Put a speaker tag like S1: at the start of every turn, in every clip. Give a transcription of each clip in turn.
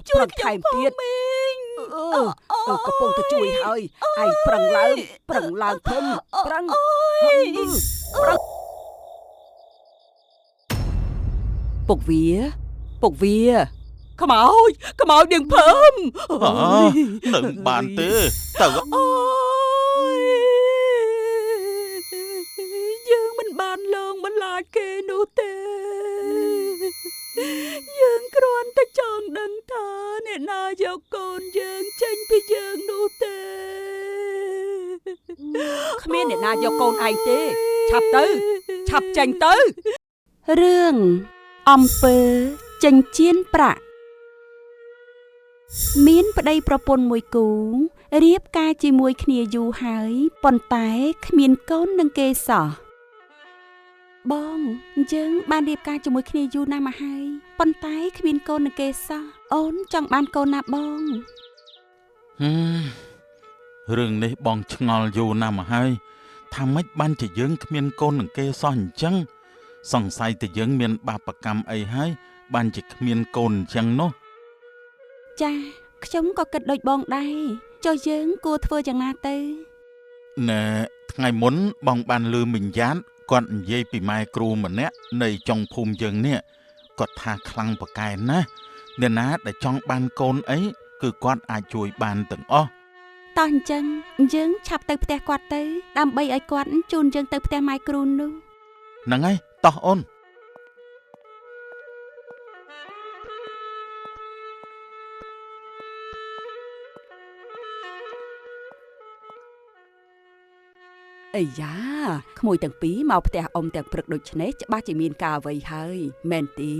S1: ជួយខ្ញុំផងមីង
S2: កំពុងតែជួយហើយឯងប្រឹងឡើងភឹមប្រឹងពុកវា
S1: ខ្មោចនាងភើម
S3: នឹងបានទេទៅ
S1: យើងមិនបានលងបន្លាចគេនោះទេយើងគ្រាន់តែចង់ដឹងថាអ្នកណាយកកូនយើងចេញពីយើងនោះទេ
S2: គ្មានអ្នកណាយកកូនឯងទេឆាប់ចេញទៅ
S4: រឿងអំពើចិញ្ចៀនប្រាក់មានប្តីប្រពន្ធមួយគូរៀបការជាមួយគ្នាយូរហើយប៉ុន្តែគ្មានកូននឹងគេសោះបងយើងបានរៀបការជាមួយគ្នាយូរណាស់មកហើយប៉ុន្តែគ្មានកូននឹងគេសោះអូនចង់បានកូនណាបង
S3: រឿងនេះបងឆ្ងល់យូរណាស់មកហើយថាម៉េចបានជាយើងគ្មានកូននឹងគេសោះអញ្ចឹងសង្ស័យតែយើងមានបាបកម្មអីហើយបានជាគ្មានកូនអញ្ចឹងនោះ
S4: ចាខ្ញុំក៏គិតដូចបងដែរចុះយើងគួរធ្វើយ៉ាងណាទៅ
S3: ណែថ្ងៃមុនបងបានឮមិញយ៉ាតគាត់និយាយពីម៉ែគ្រូម្នាក់នៅចុងភូមិយើងនេះគាត់ថាខ្លាំងប្រកែកណាស់អ្នកណាដែលចង់បានកូនអីគឺគាត់អាចជួយបានទាំងអស់
S4: តោះអញ្ចឹងយើងឆាប់ទៅផ្ទះគាត់ទៅដើម្បីឲ្យគាត់ជូនយើងទៅផ្ទះម៉ែគ្រូនោះ
S3: ហ្នឹងហើយតោះអូន
S2: អីយ៉ាក្មួយទាំងពីរមកផ្ទះអ៊ំទាំងព្រឹកដូចនេះច្បាស់ជាមានការអ្វីហើយមែនទេ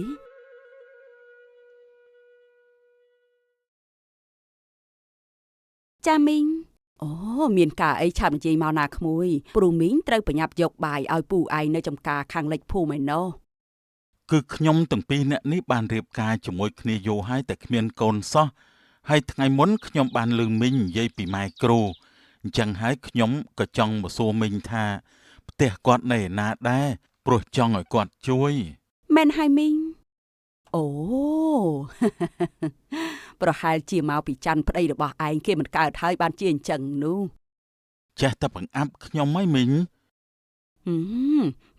S4: ចាមីង
S2: អូមានការអីឆាប់និយាយមកណាក្មួយព្រោះមីងត្រូវប្រញាប់យកបាយឲ្យពូឯងនៅចំការខាងលិចភូមិឯណោះ
S3: គឺខ្ញុំទាំងពីរអ្នកនេះបានរៀបការជាមួយគ្នាយូរហើយតែគ្មានកូនសោះហើយថ្ងៃមុនខ្ញុំបានឮមីងនិយាយពីម៉ែគ្រូអញ្ចឹងហើយខ្ញុំក៏ចង់មកសួរមីងថាផ្ទះគាត់នៅឯណាដែរព្រោះចង់ឲ្យគាត់ជួយ
S4: មែនហើយមីង
S2: អូប្រហែលជាមកពីច័ន្ទប្តីរបស់ឯងគេមិនកើតហើយបានជាអញ្ចឹងនោះ
S3: ចេះតែបង្អាប់ខ្ញុំហើយមីង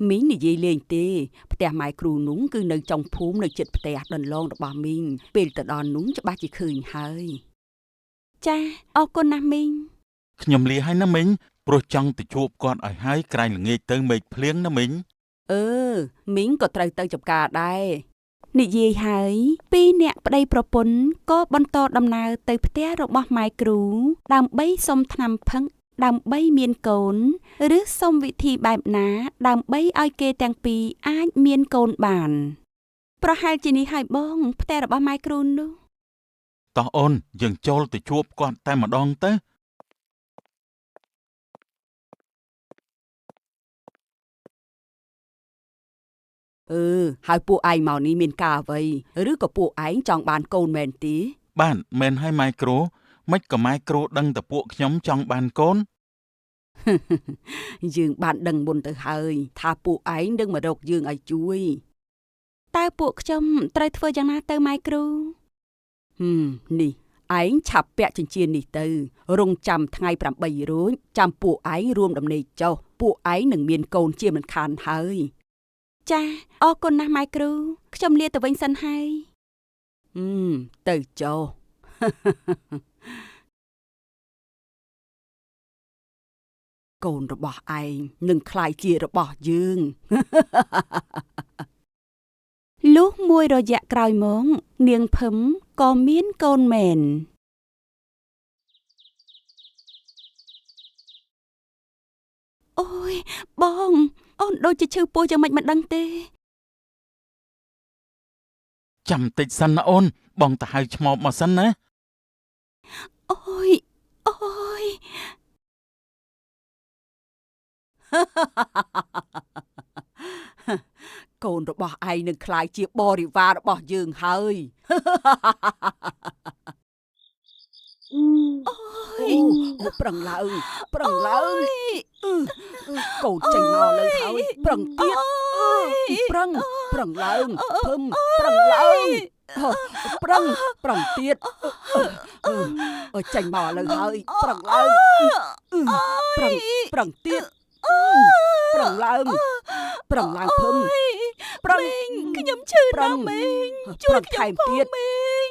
S2: មីងនិយាយលេងទេផ្ទះម៉ែគ្រូនោះគឺនៅចុងភូមិនៅជិតផ្ទះដន្លងរបស់មីងពេលទៅដល់នោះច្បាស់ជាឃើញហើយ
S4: ចាអរគុណណាស់មីង
S3: ខ្ញុំលាហើយណាមីងព្រោះចង់ទៅជួបគាត់ឲ្យហើយក្រែងល្ងាចទៅមេឃភ្លៀងណាមីង
S2: មីងក៏ត្រូវទៅចំការដែរ
S4: និយាយហើយពីរនាក់ប្តីប្រពន្ធក៏បន្តដំណើរទៅផ្ទះរបស់ម៉ែគ្រូដើម្បីសុំថ្នាំផឹកដើម្បីមានកូនឬសុំវិធីបែបណាដើម្បីឲ្យគេទាំងពីរអាចមានកូនបានប្រហែលជានេះហើយបងផ្ទះរបស់ម៉ែគ្រូនោះ
S3: តោះអូនយើងចូលទៅជួបគាត់តែម្ដងទៅ
S2: ហើយពួកឯងមកនេះមានការអ្វីឬក៏ពួកឯងចង់បានកូនមែនទេ
S3: បានមែនហើយម៉ែគ្រូមិនក៏ម៉ែគ្រូដឹងតែពួកខ្ញុំចង់បានកូន
S2: យើងបានដឹងមុនទៅហើយថាពួកឯងនឹងមករកយើងឲ្យជួយ
S4: តើពួកខ្ញុំត្រូវធ្វើយ៉ាងណាទៅម៉ែគ្រូ
S2: នេះឯងឆាប់ពាក់ចិញ្ចៀននេះទៅរងចាំថ្ងៃ8រួចចាំពួកឯងរួមដំណេកចុះពួកឯងនឹងមានកូនជាមិនខានហើយ
S4: ចាអរគុណណាស់ម៉ែគ្រូខ្ញុំលាទៅវិញសិនហើយ
S2: ទៅចុះកូនរបស់ឯងនឹងក្លាយជារបស់យើង
S4: លុះមួយរយៈក្រោយមកនាងភឹមក៏មានកូនមែនអូយបងអូនដូចជាឈឺពោះយ៉ាងម៉េចមិនដឹងទេ
S3: ចាំតិចសិនណាអូនបងទៅហៅឆ្មបមកសិនណា
S4: អូ
S2: យកូនរបស់ឯងនឹងក្លាយជាបរិវាររបស់យើងហើយប្រឹងឡើងកូនចេញមកលើហើយប្រឹងទៀតប្រឹងឡើងភឹមប្រឹងឡើង ប្រឹងទៀតចេញមកឥឡូវហើយប្រឹងឡើងប្រឹងទៀតប្រឹងឡើងភឹមប្រឹង
S1: ខ្ញុំឈឺណាស់ម៉េងជួយថែមទៀតម៉េង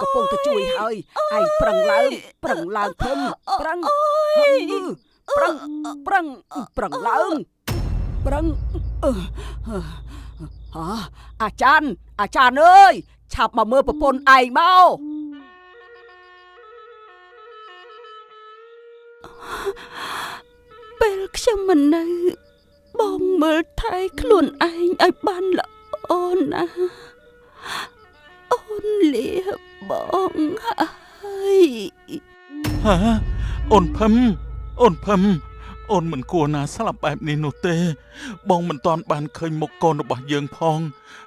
S2: កំពុងតែជួយហើយឯងប្រឹងឡើងភឹមប្រឹងឡើងអាចារ្យអើយឆាប់មកមើលប្រពន្ធឯងមក
S1: ពេលខ្ញុំមិននៅបងមើលថែខ្លួនឯងឲ្យបានល្អណាស់អូនលាបងហើយ
S3: អូនភឹមអូនមិនគួរណាស្លាប់បែបនេះនោះទេបងមិនទាន់បានឃើញមុខកូនរបស់យើងផង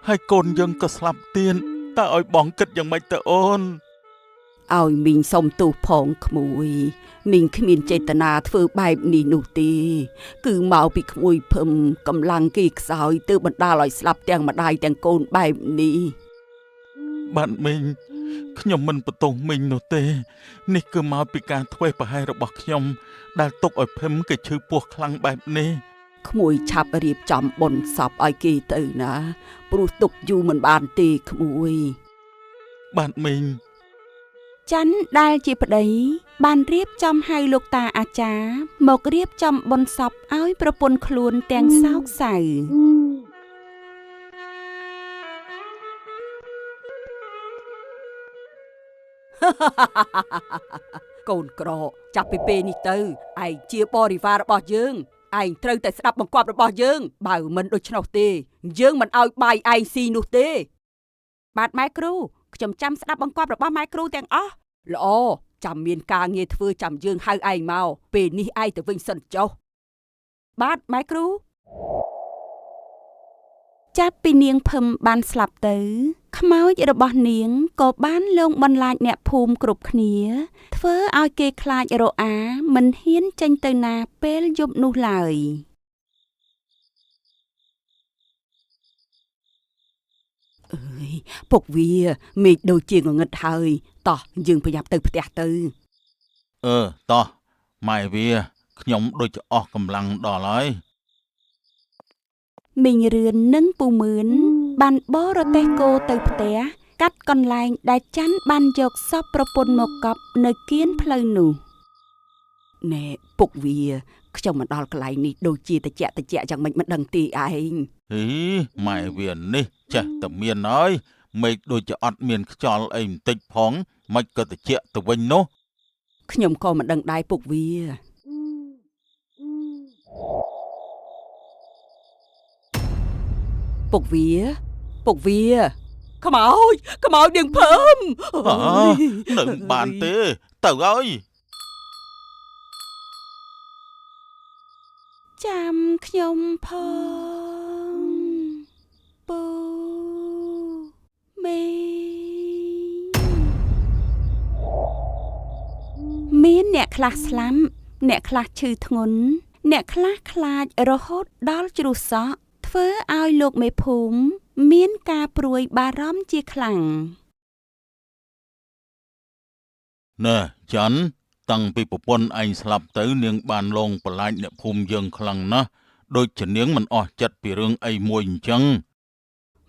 S3: ហើយកូនយើងក៏ស្លាប់ទៀតតើឲ្យបងគិតយ៉ាងម៉េចទៅអូន
S2: ឲ្យមីងសុំទោសផងក្មួយមីងគ្មានចេតនាធ្វើបែបនេះនោះទេគឺមកពីក្មួយភឹមកម្លាំងគេខ្សោយទើបបណ្ដាលឲ្យស្លាប់ទាំងម្ដាយទាំងកូនបែបនេះ
S3: បាទមីងខ្ញុំមិនបន្ទោសមីងនោះទេនេះគឺមកពីការធ្វេសប្រហែសរបស់ខ្ញុំដែលទុកឲ្យភឹមគេឈឺពោះខ្លាំងបែបនេះ
S2: ក្មួយឆាប់រៀបចំបុណ្យសពឲ្យគេទៅណាព្រោះទុកយូរមិនបានទេក្មួយ
S3: បាទមីង
S4: ច័ន្ទដែលជាប្តីបានរៀបចំឲ្យលោកតាអាចារ្យមករៀបចំបុណ្យសពឲ្យប្រពន្ធខ្លួនទាំងសោកសៅ
S2: កូនក្រចាប់ពីពេលនេះទៅឯងជាបរិវាររបស់យើងឯងត្រូវតែស្ដាប់បង្គាប់របស់យើងបើមិនដូច្នោះទេយើងមិនឲ្យបាយឯងស៊ីនោះទេ
S4: បាទម៉ែគ្រូខ្ញុំចាំស្ដាប់បង្គាប់របស់ម៉ែគ្រូទាំងអស់
S2: ល្អចាំមានការងារធ្វើចាំយើងហៅឯងមកពេលនេះឯងទៅវិញសិនចុះ
S4: បាទម៉ែគ្រូចាប់ពីនាងភឹមបានស្លាប់ទៅខ្មោចរបស់នាងក៏បានលងបន្លាចអ្នកភូមិគ្រប់គ្នាធ្វើឲ្យគេខ្លាចរអាមិនហ៊ានចេញទៅណាពេលយប់នោះឡើយ
S2: អើយពុកវាមេឃដូចជាងងឹតហើយតោះយើងប្រញាប់ទៅផ្ទះទៅ
S3: តោះម៉ែវាខ្ញុំដូចអស់កម្លាំងដល់ហើយ
S4: មីងរឿននិងពូមឿនបានបរទេះគោទៅផ្ទះកាត់កន្លែងដែលច័ន្ទបានយកសពប្រពន្ធមកកប់នៅគៀនផ្លូវនោះ
S2: ណែពុកវាខ្ញុំមកដល់កន្លែងនេះដូចជាតិចយ៉ាងម៉េចមិនដឹងទេឯង
S3: ម៉ែវានេះចេះតែមានហើយមេឃដូចជាអត់មានខ្យល់អីបន្តិចផងមិនក៏តិចទៅវិញនោះ
S2: ខ្ញុំក៏មិនដឹងដែរពុកវាពុកវាខ្មោចនាងភឹម
S3: នឹងបានទេទៅហើយ
S4: ចាំខ្ញុំផងពូមេមានអ្នកខ្លះស្លាប់អ្នកខ្លះឈឺធ្ងន់អ្នកខ្លះខ្លាចរហូតដល់ជ្រុះសក់ធ្វើឲ្យលោកមេភូមិមានការព្រួយបារម្ភជាខ្លាំង
S3: ណែច័ន្ទតាំងពីប្រពន្ធឯងស្លាប់ទៅនាងបានលងបន្លាចអ្នកភូមិយើងខ្លាំងណាស់ដូចជានាងមិនអស់ចិត្តពីរឿងអីមួយអញ្ចឹង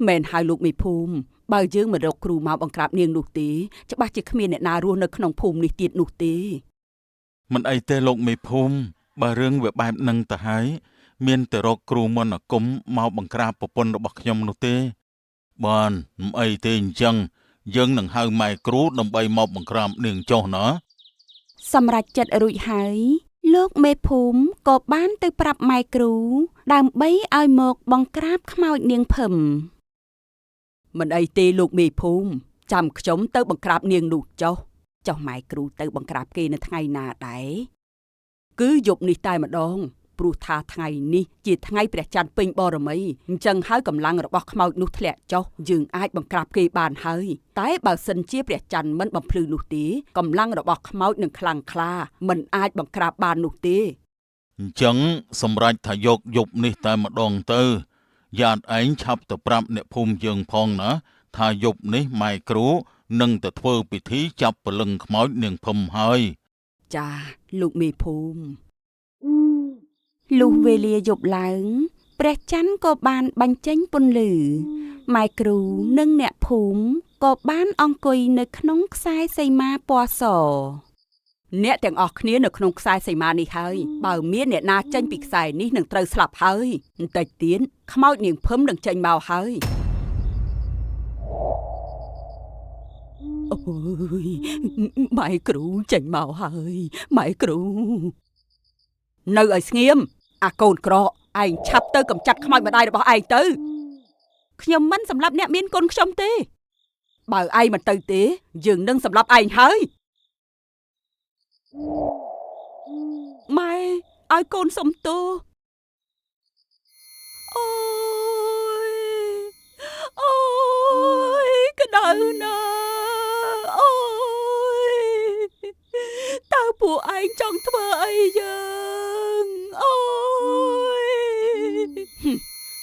S2: មែនហើយលោកមេភូមិបើយើងមិនរកគ្រូមកបង្ក្រាបនាងនោះទេច្បាស់ជាគ្មានអ្នកណារស់នៅក្នុងភូមិនេះទៀតនោះទេ
S3: មិនអីទេលោកមេភូមិបើរឿងវាបែបហ្នឹងទៅហើយមានតែរកគ្រូមន្តអាគមមកបង្ក្រាបប្រពន្ធរបស់ខ្ញុំនោះទេបានមិនអីទេអញ្ចឹងយើងនឹងហៅម៉ែគ្រូដើម្បីមកបង្ក្រាបនាងចុះណា
S4: សម្រាប់ចិត្តរួចហើយលោកមេភូមិក៏បានទៅប្រាប់ម៉ែគ្រូដើម្បីឲ្យមកបង្ក្រាបខ្មោចនាងភឹម
S2: មិនអីទេលោកមេភូមិចាំខ្ញុំទៅបង្ក្រាបនាងនោះចុះម៉ែគ្រូទៅបង្ក្រាបគេនៅថ្ងៃណាដែរគឺយប់នេះតែម្ដងព្រោះថាថ្ងៃនេះជាថ្ងៃព្រះច័ន្ទពេញបរមីអញ្ចឹងហើយកម្លាំងរបស់ខ្មោចនោះធ្លាក់ចុះយើងអាចបង្ក្រាបគេបានហើយតែបើសិនជាព្រះច័ន្ទមិនបំភ្លឺនោះទេកម្លាំងរបស់ខ្មោចនឹងខ្លាំងក្លាមិនអាចបង្ក្រាបបាននោះទេ
S3: អញ្ចឹងសម្រាប់ថាយកយប់នេះតែម្ដងទៅយ៉ាតឯងឆាប់ទៅប្រាប់អ្នកភូមិយើងផងណា ថាយប់នេះម៉ែគ្រូនឹងទៅធ្វើពិធីចាប់ព្រលឹងខ្មោចនាងភឹមហើយ
S2: ចាលោកមេភូមិ
S4: លុះវេលាយប់ឡើងព្រះច័ន្ទក៏បានបញ្ចេញពន្លឺម៉ែគ្រូនិងអ្នកភូមិក៏បានអង្គុយនៅក្នុងខ្សែសីមាពណ៌ស
S2: អ្នកទាំងអស់គ្នានៅក្នុងខ្សែសីមានេះហើយបើមានអ្នកណាចេញពីខ្សែនេះនឹងត្រូវស្លាប់ហើយបន្តិចទៀតខ្មោចនាងភឹមនឹងចេញមកហើយអូយម៉ែគ្រូចេញមកហើយម៉ែគ្រូនៅឲ្យស្ងៀមអាកូនក្រឯងឆាប់ទៅកំចាត់ខ្មោចម្ដាយរបស់ឯងទៅខ្ញុំមិនសម្លាប់អ្នកមានកូនខ្ញុំទេបើឯងមិនទៅទេយើងនឹងសម្លាប់ឯងហើយម៉ែឲ្យកូនសុំទោសអូយក្តៅណាស់អូយតើពួកឯងចង់ធ្វើអីយើងអូយ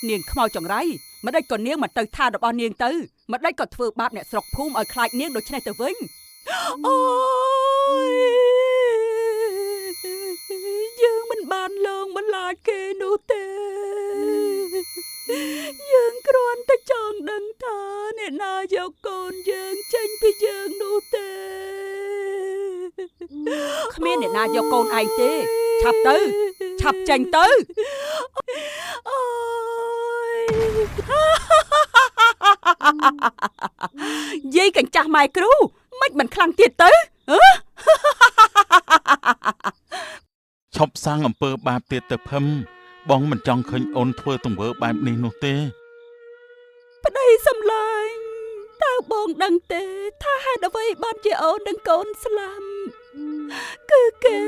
S2: នាងខ្មោចចង្រៃមិនដេចក៏នាងមកទៅឋានរបស់នាងទៅមិនដេចក៏ធ្វើបាបអ្នកស្រុកភូមិឲ្យខ្លាចនាងដូច្នេះទៅវិញអូយយើងមិនបានលងបន្លាចគេនោះទេយើងគ្រាន់តែចង់ដឹងថាអ្នកណាយកកូនយើងចេញពីយើងនោះទេគ្មានអ្នកណាយកកូនឯងទេឆាប់ទៅឆាប់ចេញទៅអូយយាយកញ្ចាស់ម៉ែគ្រូមិនខ្លាំងទៀតទៅ
S3: ឈប់សាងអំពើបាបទៀតទៅភឹមបងមិនចង់ឃើញអូនធ្វើទង្វើបែបនេះនោះទេ
S1: ប្តីសម្លាញ់តើបងដឹងទេថាហេតុអ្វីបានជាអូននិងកូនស្លាប់គឺគេ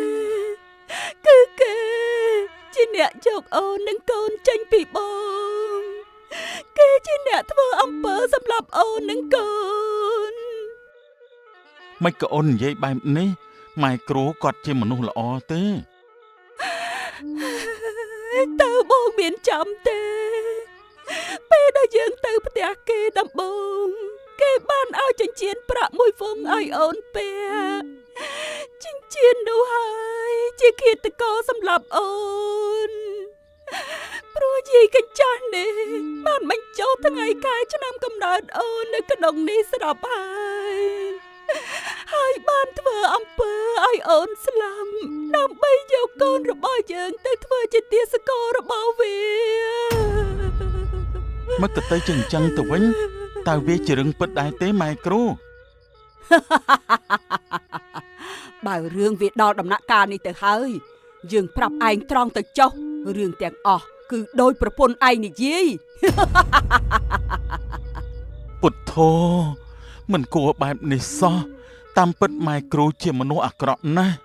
S1: ជាអ្នកយកអូននិងកូនចេញពីបងគេជាអ្នកធ្វើអំពើសម្លាប់អូននិងកូន
S3: មិនក៏អូននិយាយបែបនេះម៉ែគ្រូគាត់ជាមនុស្សល្អទេ
S1: តើបងមានចាំទេពេលដែលយើងទៅផ្ទះគេដំបូងគេបានឲ្យចិញ្ចៀនប្រាក់មួយវងឲ្យអូនពាក់ចិញ្ចៀននោះហើយជាឃាតករសម្រាប់អូនព្រោះយាយកញ្ចាស់នេះបានបញ្ចុះថ្ងៃខែឆ្នាំកំណើតអូននៅក្នុងនេះស្រាប់ហើយបានធ្វើអំពើឲ្យអូនស្លាប់ដើម្បីយកកូនរបស់យើងទៅធ្វើជាទាសកររបស់វា
S3: មកទៅជាអញ្ចឹងទៅវិញតើវាជារឿងពិតដែរទេម៉ែគ្រូ
S2: បើរឿងវាដល់ដំណាក់កាលនេះទៅហើយយើងប្រាប់ឯងត្រង់ទៅចុះរឿងទាំងអស់គឺដោយប្រពន្ធឯងនិយាយ
S3: ពុទ្ធោមិនគួរបែបនេះសោះតាមពិតម៉ែគ្រូជាមនុស្សអាក្រក់ណាស់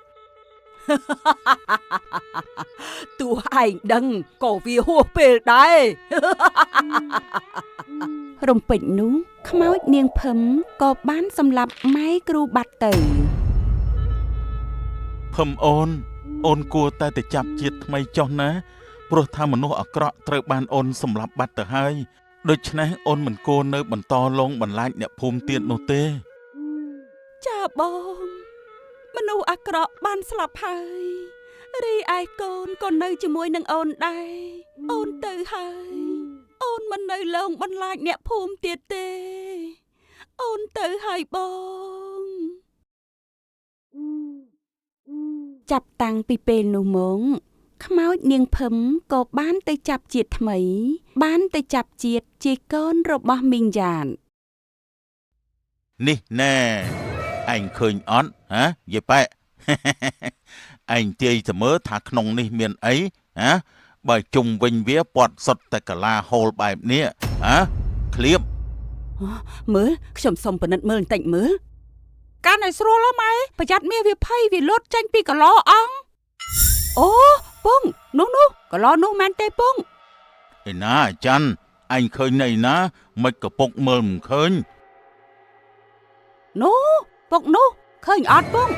S2: ទោះឯងដឹងក៏វាហួសពេលដែរ
S4: រំពេចនោះខ្មោចនាងភឹមក៏បានសម្លាប់ម៉ែគ្រូបាត់ទៅ
S3: ភឹមអូនគួរតែចាប់ជាតិថ្មីចុះណាព្រោះថាមនុស្សអាក្រក់ត្រូវបានអូនសម្លាប់បាត់ទៅហើយដូច្នេះអូនមិនគួរនៅបន្តលងបន្លាចអ្នកភូមិទៀតនោះទេ
S1: ចាបងមនុស្សអាក្រក់បានស្លាប់ហើយរីឯកូនក៏នៅជាមួយនឹងអូនដែរអូនទៅហើយអូនមិននៅលងបន្លាចអ្នកភូមិទៀតទេអូនទៅហើយបង
S4: ចាប់តាំងពីពេលនោះមកខ្មោចនាងភឹមក៏បានទៅចាប់ជាតិថ្មីបានទៅចាប់ជាតិជាកូនរបស់មីងយ៉ាន
S3: នេះណែឯងឃើញអត់ហ៎យាយប៉ែ ឯងទាយទៅមើលថាក្នុងនេះមានអីហ៎បើជុំវិញវាពាត់សុទ្ធតែកាឡាហូលបែបនេះហ៎ឃ្លៀប
S2: មើលខ្ញុំសុំពិនិត្យមើលបន្តិចមើល
S1: កាន់ឲ្យស្រួលហ៎ម៉ែប្រយ័ត្នមាសវាភ័យវាលត់ចេញពីកឡោអងអូពងនោះកឡោនោះមែនទេពង
S3: ឯណាអាចារ្យឯងឃើញនៅណាមិនក៏ពុកមើលមិនឃើញ
S1: នោះពុកនោះឃើញអត់ពង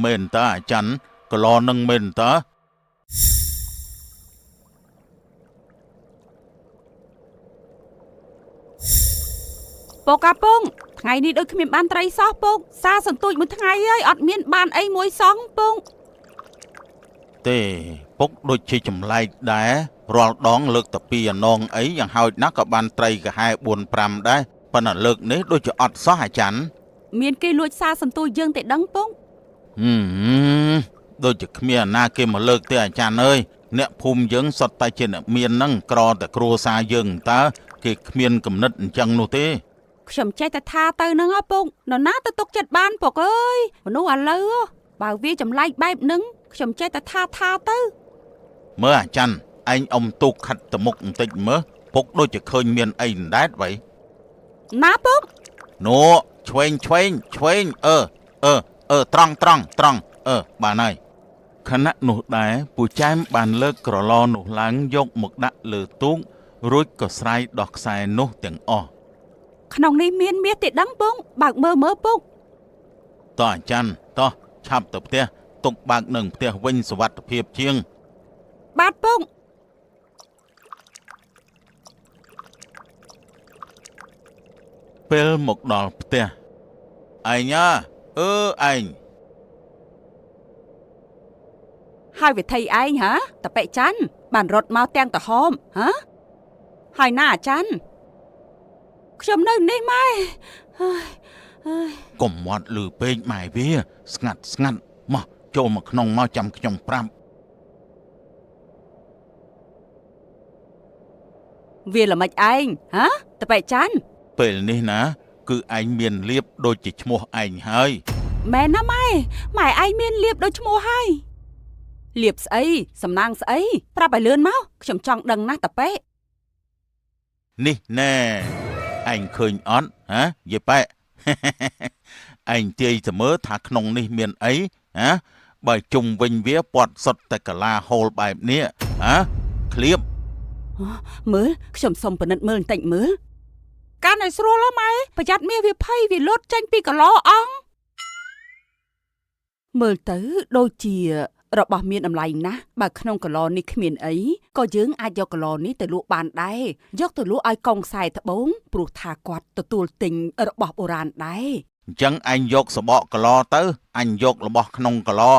S3: មែនតើអាចារ្យកឡោនឹងមែនតើ
S2: អ ពុកអាពុកថ្ងៃនេះដូចគ្មានបានត្រីសោះពុកសារសន្ទូចមួយថ្ងៃហើយអត់មានបានអីមួយសងពុក
S3: ទេពុកដូចជាចម្លែកដែររាល់ដងលើកតែពីអានងអីយ៉ាងហោចណាស់ក៏បានត្រីកាហែ 4-5 ដែរប៉ុន្តែលើកនេះដូចជាអត់សោះអាចារ្យ
S2: មានគេលួចសារសន្ទូចយើងតែដឹងពុក
S3: ដូចជាគ្មានអាណាគេមកលើកទេអាចារ្យអើយអ្នកភូមិយើងសុទ្ធតែជាអ្នកមានហ្នឹងក្រតែគ្រួសារយើងតើគេគ្មានគំនិតអញ្ចឹងនោះទេ
S2: ខ្ញុំចេះតែថាទៅហ្នឹងហ៎ពុកនរណាទៅទុកចិត្តបានពុកអើយមនុស្សឥឡូវបើវាចម្លែកបែបហ្នឹងខ្ញុំចេះតែថាទៅ
S3: មើលអាចារ្យឯងអ៊ំទូកខាត់ទៅមុខបន្តិចមើលពុកដូចជាឃើញមានអីដដែលvậy
S2: ណាពុក
S3: នោះឆ្វេងត្រង់បានហើយខណៈនោះដែរពូចែមបានលើកក្រឡនោះឡើងយកមកដាក់លើទូករួចក៏ស្រាយដោះខ្សែនោះទាំងអស់
S2: ក្នុងនេះមានមាសទេដឹងពុកបើកមើលពុក
S3: តោះអាចារ្យតោះឆាប់ទៅផ្ទះទុកបើកនឹងផ្ទះវិញសុវត្ថិភាពជាង
S2: បាទពុក
S3: ពេលមកដល់ផ្ទះឯងឯង
S2: ហើយវិធីឯងហ៎តប៉ិច័ន្ទបានរត់មកទាំងក្រហមហ៎ហើយណាអាចារ្យខ្ញុំនៅនេះម៉ែ
S3: កុំមាត់លឺពេកម៉ែវាស្ងាត់មកចូលមកក្នុងមកចាំខ្ញុំប្រាប់
S2: វាល្មិចឯងហ៎តប៉ិច័ន្ទ
S3: ពេលនេះណាគឺឯងមានលៀបដូចជាឈ្មោះឯងហើយ
S2: មែនណាម៉ែឯងមានលៀបដូចឈ្មោះហើយលៀបស្អីសំណាងស្អីប្រាប់ឲ្យលឿនមកខ្ញុំចង់ដឹងណាស់តប៉ិ
S3: នេះណែឯងឃើញអត់ហ៎យាយប៉ែ ឯងទាយទៅមើលថាក្នុងនេះមានអីហ៎បើជុំវិញវាពាត់សុទ្ធតែកាឡាហូលបែបនេះហ៎ឃ្លៀប
S2: មើលខ្ញុំសុំពិនិត្យមើលបន្តិចមើលកាន់ឲ្យស្រួលហ៎ម៉ែប្រយ័ត្នមាសវាភ័យវាលត់ចេញពីកឡោអងមើលទៅដូចជារបស់មានតម្លៃណាស់បើក្នុងកឡោនេះគ្មានអីក៏យើងអាចយកកឡោនេះទៅលក់បានដែរយកទៅលក់ឲ្យកងខ្សែត្បូងព្រោះថាគាត់ទទួលទិញរបស់បុរាណដែរ
S3: អញ្ចឹងអញយកសបកកឡោទៅអញយករបស់ក្នុងកឡោ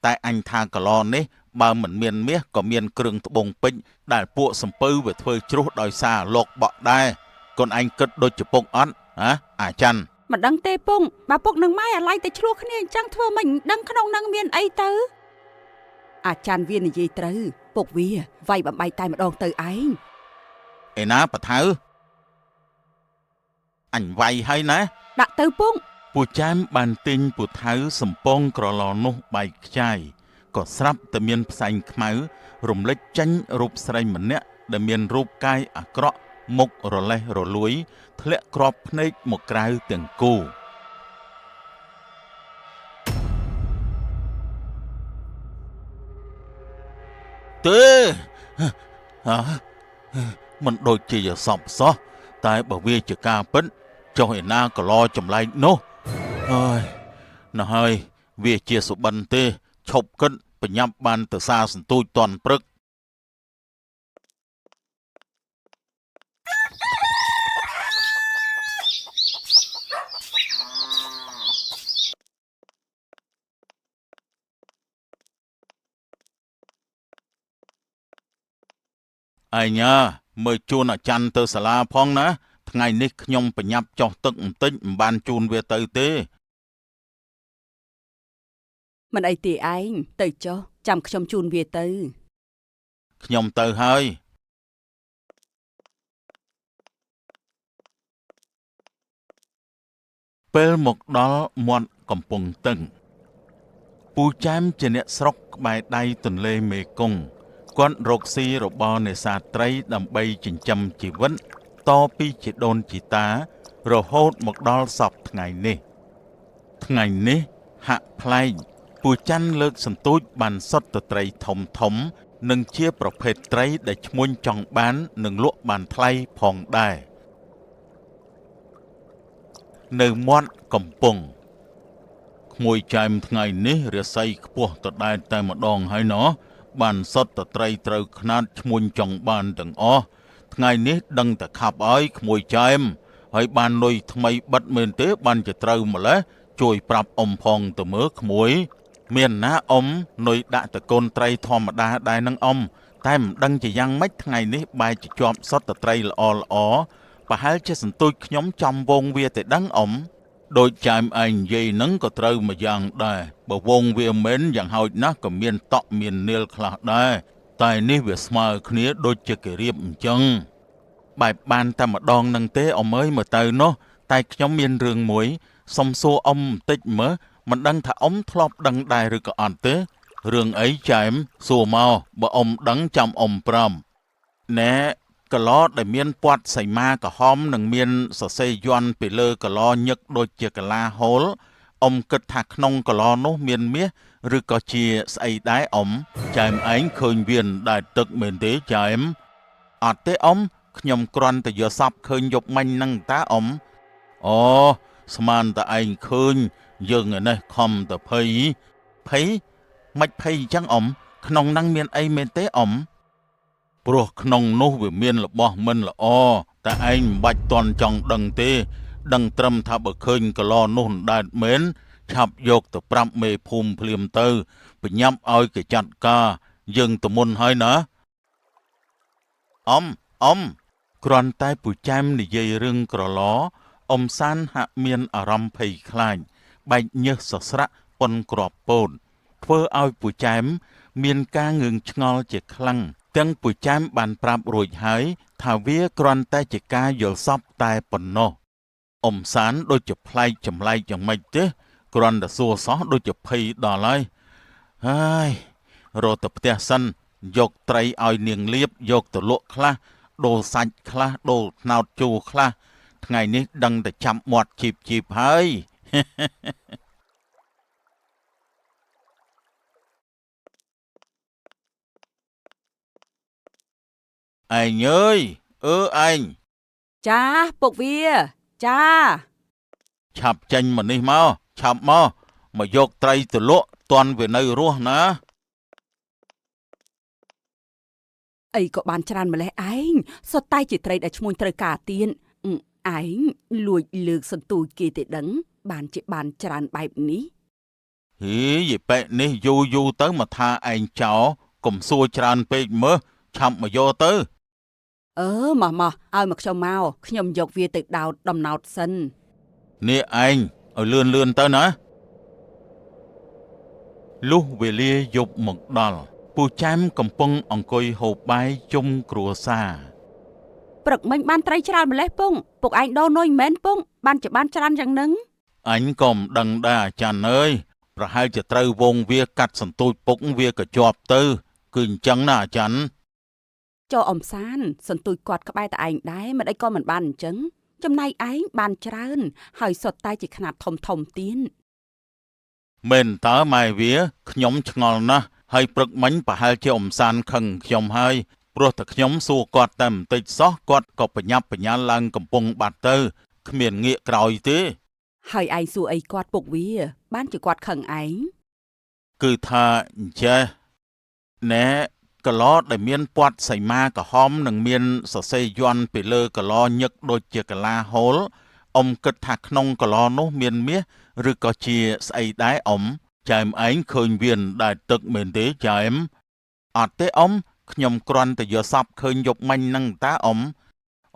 S3: តែអញថាកឡោនេះបើមិនមានមាសក៏មានគ្រឿងត្បូងពេជ្រដែលពួកសំពៅវាធ្វើជ្រុះដោយសារលោកបក់ដែរកូនឯងគិតដូចជាពុកអត់ហ៎អាចារ្យ
S2: មិនដឹងទេពុកបើពុកនឹងម៉ែអាឡ័យតែឆ្លោះគ្នាអញ្ចឹងធ្វើមិនដឹងក្នុងនឹងមានអីទៅអាចារ្យវានិយាយត្រូវពុកវាវាយបំបីតែម្ដងទៅឯង
S3: ឯណាបថៅអញវាយហើយណា
S2: ដាក់ទៅពុក
S3: ពូចែមបានទិញពូថៅសំពងក្រឡនោះបែកខ្ចាយក៏ស្រាប់តែមានផ្សែងខ្មៅរំលេចចេញរូបស្រីម្នាក់ដែលមានរូបកាយអាក្រក់មុខរលេះរលួយធ្លាក់គ្រាប់ភ្នែកមកក្រៅទាំងគូទេមិនដូចជាសពសោះតែបើវាជាការពិតចុះឯណាកឡោចម្លែកនោះហើយណោះហើយវាជាសុបិនទេឈប់គិតបញ្ញាប់បានទៅសារសន្ទូចតន់ព្រឹកឯញ៉ាមើលជូនអាចារ្យទៅសាលាផងណាថ្ងៃនេះខ្ញុំបញ្ញាប់ចុះទឹកបន្តិចមិនបានជូនវាទៅទេ
S2: មិនអីទេឯងទៅចុះចាំខ្ញុំជូនវាទៅ
S3: ខ្ញុំទៅហើយពេលមកដល់មាត់កំពង់តឹងពូចែមជាអ្នកស្រុកក្បែរដៃទន្លេមេគង្គគាត់រកស៊ីរបស់នេសាទត្រីដើម្បីចិញ្ចឹមជីវិតតពីជីដូនជីតារហូតមកដល់សព្វថ្ងៃនេះហាក់ប្លែកពូច័ន្ទលើកសន្ទូចបានសុទ្ធតែត្រីធំនិងជាប្រភេទត្រីដែលឈ្មួញចង់បាននិងលក់បានថ្លៃផងដែរនៅមាត់កំពង់ក្មួយចែមថ្ងៃនេះរាសីខ្ពស់តដែតតែម្ដងហើយណោះបានសុទ្ធតែត្រីត្រូវខ្នាតឈ្មួញចង់បានទាំងអស់ថ្ងៃនេះដឹងតែខាប់ឲ្យក្មួយចែម ហើយបានលុយថ្មីបិទមែនទេបានជាត្រូវម្លេះជួយប្រាប់អ៊ំផងទៅមើលក្មួយមានណាអ៊ំនុយដាក់តកូនត្រីធម្មតាដែរនឹងអ៊ំតែមិនដឹងជាយ៉ាងម៉េចថ្ងៃនេះបែរជាជាប់សុទ្ធតែត្រីល្អប្រហែលជាសន្ទូចខ្ញុំចំវងវាទៅដឹងអ៊ំដូចចាមឯងនិយាយនឹងក៏ត្រូវមួយយ៉ាងដែរបើវងវាមិនយ៉ាងហោចណាស់ក៏មានតក់មាននាលខ្លះដែរតែនេះវាស្មើគ្នាដូចជាគេរៀបអញ្ចឹងបែបបានតែម្ដងនឹងទេអ៊ំអើយមើលទៅនោះតែខ្ញុំមានរឿងមួយសុំសួរអ៊ំបន្តិចមើលមិនដឹងថាអ៊ំធ្លាប់ដឹងដែរឬក៏អត់ទេរឿងអីចែមសួរមកបើអ៊ំដឹងចាំអ៊ំប្រាំណែកឡដែលមានពាត់សីមាក្រហមនិងមានសរសេរយន្តពីលើកឡញឹកដូចជាកលាហូលអ៊ំគិតថាក្នុងកឡនោះមានមាសឬក៏ជាស្អីដែរអ៊ំចែមឯងឃើញវានដែរទឹកមែនទេចែមអត់ទេអ៊ំខ្ញុំគ្រាន់តែយកសពឃើញយប់មិញហ្នឹងតាអ៊ំអូស្មានតែឯងឃើញយើងឯនេះខំតែភ័យមិនភ័យអញ្ចឹងអ៊ំក្នុងហ្នឹងមានអីមែនទេអ៊ំព្រោះក្នុងនោះវាមានរបស់មិនល្អតែឯងមិនបាច់តន់ចង់ដឹងទេដឹងត្រឹមថាបើឃើញកឡនោះដែរមែនឆាប់យកទៅប្រាប់មេភូមិភ្លាមទៅបញ្ញាប់ឲ្យគេចាត់ការយើងទៅមុនហើយណាអ៊ំគ្រាន់តែពូចែមនិយាយរឿងក្រឡអ៊ំសានហាក់មានអារម្មណ៍ភ័យខ្លាចបែកញើសសស្រាក់ប៉ុនក្របពោតធ្វើឲ្យពូចែមមានការងឿងឆ្ងល់ជាខ្លាំងទាំងពូចែមបានប្រាប់រួចហើយថាវាគ្រាន់តែជាការយល់សប្តិតែប៉ុណ្ណោះអ៊ំសានដូចជាប្លែកចម្លែកយ៉ាងម៉េចទេគ្រាន់តែសួរសោះដូចជាភ័យដល់ហើយរត់ទៅផ្ទះសិនយកត្រីឲ្យនាងលៀបយកទៅលក់ខ្លះដូរសាច់ខ្លះដូរថ្នោតជូរខ្លះថ្ងៃនេះដឹងតែចាប់មាត់ជីបហើយឯងអើយឯង
S2: ចាពុកវាចា
S3: ឆាប់ចេញមកនេះមកឆាប់មកយកត្រីទៅលក់តន់វានៅរស់ណា
S2: អីក៏បានច្រើនម្លេះឯងសុទ្ធតែជាត្រីដែលឈ្មោះត្រូវការទៀនឯងលួចលើកសន្ទូចគេទេដឹងបានជាបានច្រើនបែបនេះ
S3: ហីយីប៉ែនេះយូរទៅមកថាឯងចោលកុំសួរច្រើនពេកមើលឆាប់មកយកទៅ
S2: មកឲ្យមកខ្ញុំយកវាទៅដោតដំណោតសិន
S3: នេះឯងឲ្យលឿនទៅណាលុះវេលាយប់មកដល់ពូចែមកំពុងអង្គុយហូបបាយជុំគ្រួសារ
S2: ព្រឹកមិញបានត្រីច្រើនម្លេះពុកឯងដូរនុយមិនមែនពុកបានជាបានច្រើនយ៉ាងហ្នឹង
S3: អញក៏មិនដឹងដែរអាចារ្យអើយប្រហែលជាត្រូវវងវាកាត់សន្ទូចពុកវាក៏ជាប់ទៅគឺអញ្ចឹងណាអាចារ្យ
S2: ចុះអ៊ំសានសន្ទូចគាត់ក្បែរតែឯងដែរមិនអីក៏មិនបានអញ្ចឹងចំណែកឯងបានច្រើនហើយសុទ្ធតែជាខ្នាតធំទៀត
S3: មែនតើម៉ែវាខ្ញុំឆ្ងល់ណាស់ហើយព្រឹកមិញប្រហែលជាអ៊ំសានខឹងខ្ញុំហើយព្រោះតែខ្ញុំសួរគាត់តែបន្តិចសោះគាត់ក៏បញ្ញាប់បញ្ញាល់ឡើងកំពុងបាត់ទៅគ្មានងាកក្រោយទេ
S2: ហើយឯងសួរអីគាត់ពុកវាបានជាគាត់ខឹងឯង
S3: គឺថាអញ្ចេះណែកឡដែលមានពាត់សីមាក្រហមនិងមានសរសេរយន្តពីលើកឡញឹកដូចជាកលាហូលអ៊ំគិតថាក្នុងកឡនោះមានមាសឬក៏ជាស្អីដែរអ៊ំចែមឯងឃើញវានដែរទឹកមែនទេចែមអត់ទេអ៊ំខ្ញុំគ្រាន់តែយកសពឃើញយប់មិញហ្នឹងតាអ៊ំ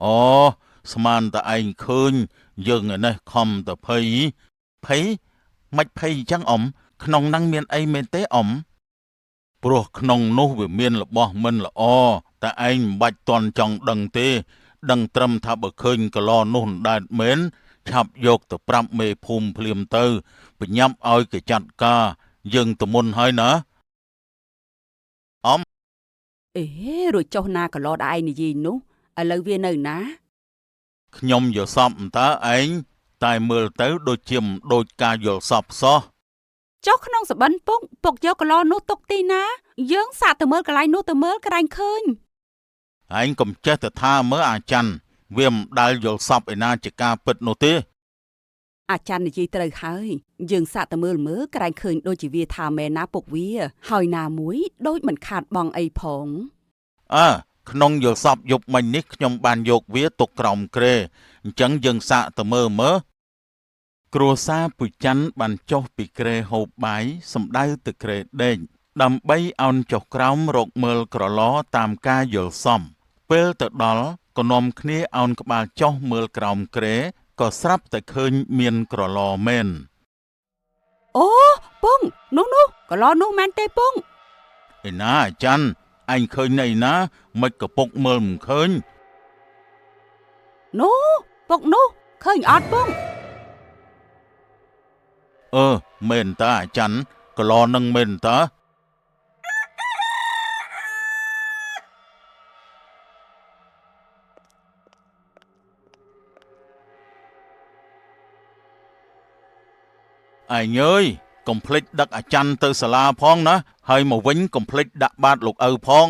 S3: អូស្មានតែឯងឃើញយើងឯនេះខំតែភ័យមិនភ័យអញ្ចឹងអ៊ំក្នុងហ្នឹងមានអីមែនទេអ៊ំព្រោះក្នុងនោះវាមានរបស់មិនល្អតែឯងមិនបាច់តន់ចង់ដឹងទេដឹងត្រឹមថាបើឃើញកឡនោះដែរមែនឆាប់យកទៅប្រាប់មេភូមិភ្លាមទៅបញ្ញាប់ឲ្យគេចាត់ការយើងទៅមុនហើយណាអ៊ំ
S2: រួចចុះណាកឡដែលឯងនិយាយនោះឥឡូវវានៅណា
S3: ខ្ញុំយល់សពតើឯងតែមើលទៅដូចជាមិនដូចការយល់សពសោះ
S2: ចុះក្នុងសបិនពុកយកកឡនោះទុកទីណាយើងសាកទៅមើលកន្លែងនោះទៅមើលក្រែងឃើញ
S3: ឯងកុំចេះតែថាមើលអាចារ្យវាមិនដែលយល់សពឯណាជាការពិតនោះទេ
S2: អាចារ្យនិយាយត្រូវហើយយើងសាកទៅមើលក្រែងឃើញដូចជាវាថាមែនណាពុកវាហើយណាមួយដូចមិនខាតបងអីផង
S3: ក្នុងយល់សពយប់មិញនេះខ្ញុំបានយកវាទុកក្រោមគ្រែអញ្ចឹងយើងសាកទៅមើលគ្រួសារពូច័ន្ទបានចុះពីគ្រែហូបបាយសំដៅទៅគ្រែដេកដើម្បីអោនចុះក្រោមរកមើលក្រឡតាមការយល់សមពេលទៅដល់ក៏នាំគ្នាអោនក្បាលចុះមើលក្រោមគ្រែក៏ស្រាប់តែឃើញមានក្រឡមែន
S2: អូពងនោះកន្លនោះមែនទេពង
S3: ឯណាអាចារ្យអញឃើញនៅឯណាមិនក៏ពុកមើលមិនឃើញ
S2: នោះពុកនោះឃើញអត់ពង
S3: មែនតើអាចារ្យកន្លនឹងមែនតើអញអើយកុំភ្លេចដឹកអាចារ្យទៅសាលាផងណាហើយមកវិញកុំភ្លេចដាក់បាតលោកឪផង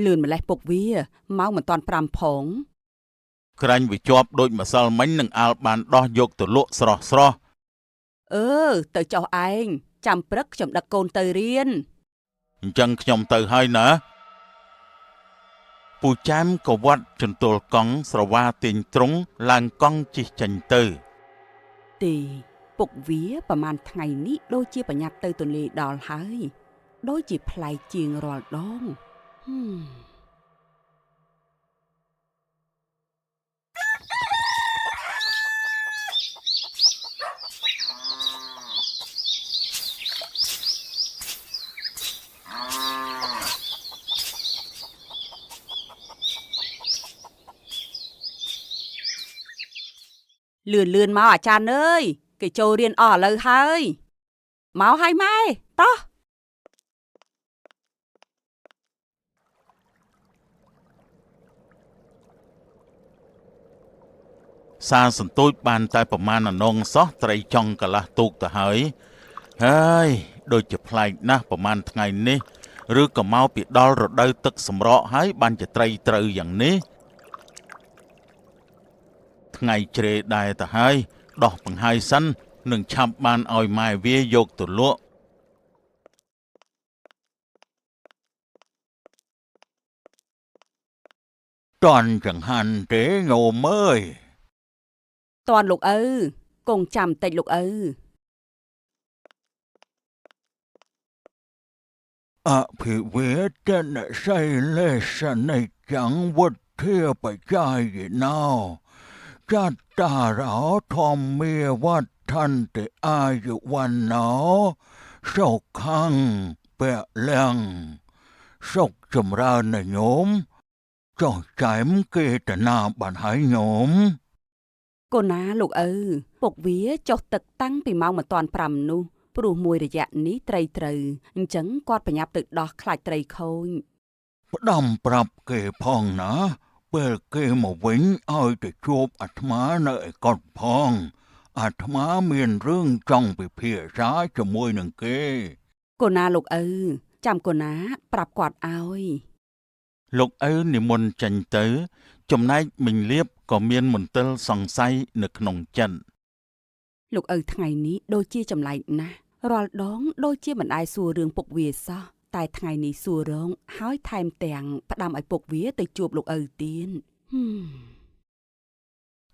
S2: លឿនម្លេះពុកវាម៉ោងមិនតាន់5ផង
S3: ក្រាញ់វាជាប់ដូចម្សិលមិញនឹងអាលបានដោះយកទៅលក់ស្រស់
S2: ទៅចុះឯងចាំព្រឹកខ្ញុំដឹកកូនទៅរៀន
S3: អញ្ចឹងខ្ញុំទៅហើយណាពូចាមក៏វត្តជន្ទល់កង់ស្រវាទាញទ្រង់ឡើងកង់ជិះចេញទៅ
S2: ទេពុកវាប្រហែលថ្ងៃនេះដូចជាប្រញាប់ទៅទន្លេដល់ហើយដូចជាប្លែកជាងរាល់ដង លឿនមកអាចារ្យអើយគេចូលរៀនអស់ឥឡូវហើយមកហើយម៉ែតោះ
S3: សាសន្ទូចបានតែប្រមាណអនងសោះត្រីចង់កន្លះទូកទៅហើយហើយដូចជាប្លែកណាស់ប្រមាណថ្ងៃនេះឬក៏មកពីដល់រដូវទឹកសម្រក់ហើយបានជាត្រីត្រូវយ៉ាងនេះថ្ងៃជ្រេដែរទៅហើយដោះបង្ហាយសិននឹងឆាប់បានឲ្យម៉ែវាយកទៅលក់តន់ចង្ហាន់ទេញោមអើយ
S2: តន់លោកឪគង់ចាំតិចលោកឪ
S3: អភិវេតនសីលេសនិចង្វុទ្ធាបច្ចាយណោចត្តារោធម្មាវត្ថន្តិអាយុវណ្ណោសុខੰពលំសុខចម្រើនណាញោមចោះចែមគេតនាបានហើយញោមកូនណាលោកឪពុកវាចុះទឹកតាំងពីម៉ោងមិនទាន់5នោះព្រោះមួយរយៈនេះត្រីត្រូវអញ្ចឹងគាត់ប្រញាប់ទៅដោះខ្លាចត្រីខូចផ្ដំប្រាប់គេផងណាពេលគេមកវិញឲ្យទៅជួបអាត្មានៅឯកុដិផងអាត្មាមានរឿងចង់ពិភាក្សាជាមួយនឹងគេកូនណាលោកឪចាំកូនណាប្រាប់គាត់ឲ្យលោកឪនិមន្តចេញទៅចំណែកមិញលៀបក៏មានមន្ទិលសង្ស័យនៅក្នុងចិត្តលោកឪថ្ងៃនេះដូចជាចម្លែកណាស់រាល់ដងដូចជាមិនអាចសួររឿងពុកវាសោះតែថ្ងៃនេះសួររងហើយថែមទាំងផ្ដាំឲ្យពុកវាទៅជួបលោកឪទៀត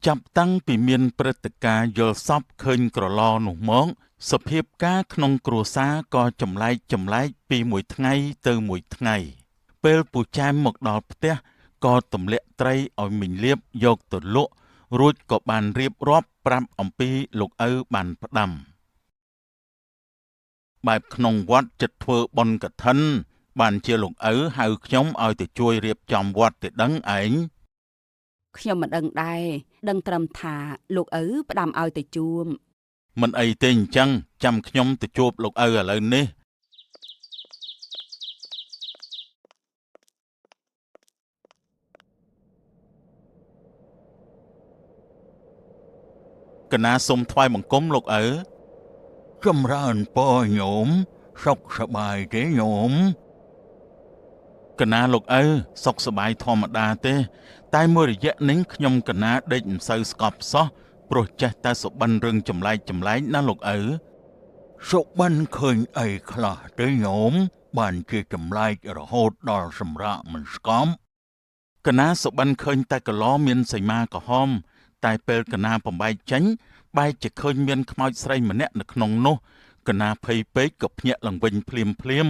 S3: ចាប់តាំងពីមានព្រឹត្តិការណ៍យល់សពឃើញក្រឡនោះមកសភាពការក្នុងគ្រួសារក៏ចម្លែកពីមួយថ្ងៃទៅមួយថ្ងៃពេលពូចាមមកដល់ផ្ទះក៏ទម្លាក់ត្រីឲ្យមីងលៀបយកទៅលក់រួចក៏បានរៀបរាប់ប្រាប់អំពីលោកឪបានផ្ដាំបែបក្នុងវត្តចិត្តធ្វើបុណ្យកឋិនបានជាលោកឪហៅខ្ញុំឲ្យទៅជួយរៀបចំវត្តទៅដឹងឯងខ្ញុំមិនដឹងដែរដឹងត្រឹមថាលោកឪផ្ដាំឲ្យទៅជួបមិនអីទេអញ្ចឹងចាំខ្ញុំទៅជួបលោកឪឥឡូវនេះកណាសូមថ្វាយបង្គំលោកឪចម្រើនពរញោមសុខសប្បាយទេញោមកណាលោកឪសុខសប្បាយធម្មតាទេតែមួយរយៈនេះខ្ញុំកណាដេកមិនសូវស្កប់សោះព្រោះចេះតែសុបិនរឿងចម្លែកណាលោកឪ
S5: សុបិនឃើញអីខ្លះទេញោមបានជាចម្លែករហូតដល់សម្រាកមិនស្គំ
S3: កណាសុបិនឃើញតែកឡមានសីមាក្រហមតែពេលកណាបំបែកចេញបែរជាឃើញមានខ្មោចស្រីម្នាក់នៅក្នុងនោះកណាភ័យពេកក៏ភ្ញាក់ឡើងវិញភ្លាម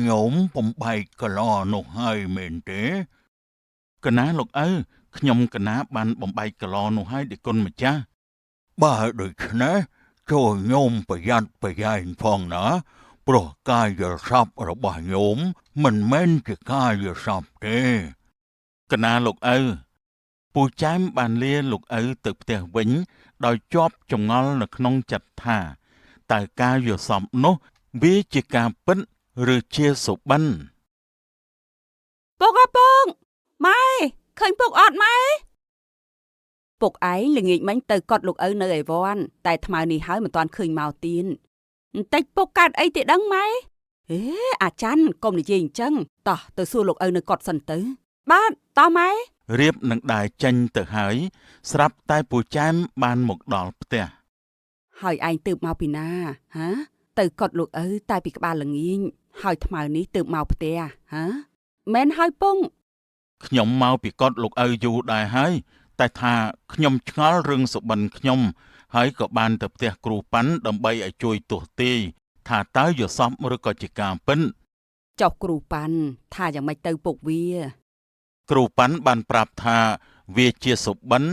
S5: ញោមបំបែកកឡនោះហើយមែនទេ
S3: កណាលោកឪខ្ញុំកណាបានបំបែកកឡនោះហើយដឹកគុណម្ចាស់
S5: បើដូច្នេះចូលញោមប្រយ័ត្នប្រយែងផងណាព្រោះកាយសព្ទរបស់ញោមមិនមែនជាកាយសព្ទទេ
S3: កណាលោកឪពូចែមបានលាលោកឪទៅផ្ទះវិញដោយជាប់ចងល់នៅក្នុងចិត្តថាតើការយល់សប្តិនោះវាជាការពិតឬជាសុបិន
S2: ពុកម៉ែឃើញពុកអត់ម៉ែពុកឯងល្ងាចមិញទៅកត់លោកឪនៅឯវត្តតែថ្មនេះហើយមិនទាន់ឃើញមកទៀតបន្តិចពុកកើតអីទេដឹងម៉ែអេអាចារ្យកុំនិយាយអញ្ចឹងតោះទៅសួរលោកឪនៅកត់សិនទៅបាទតោះម៉ែ
S3: រៀបនឹងដើរចេញទៅហើយស្រាប់តែពូចែមបានមកដល់ផ្ទះ
S2: ហើយឯងទើបមកពីណាហាទៅកត់លោកឪតែពីក្បាលល្ងាចហើយថ្មនេះទើបមកផ្ទះហាមែនហើយពង
S3: ខ្ញុំមកពីកត់លោកឪយូរដែរហើយតែថាខ្ញុំឆ្ងល់រឿងសុបិនខ្ញុំហើយក៏បានទៅផ្ទះគ្រូប៉ាន់ដើម្បីឲ្យជួយទស្សន៍ទាយថាតើយល់សប្តិឬក៏ជាការពិត
S2: ចុះគ្រូប៉ាន់ថាយ៉ាងម៉េចទៅពុកវា
S3: គ្រូប៉ាន់បានប្រាប់ថាវាជាសុបិន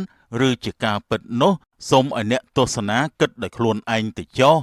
S3: ឬជាការពិតនោះសូមឲ្យអ្នកទស្សនាគិតដោយខ្លួនឯងទៅចុះ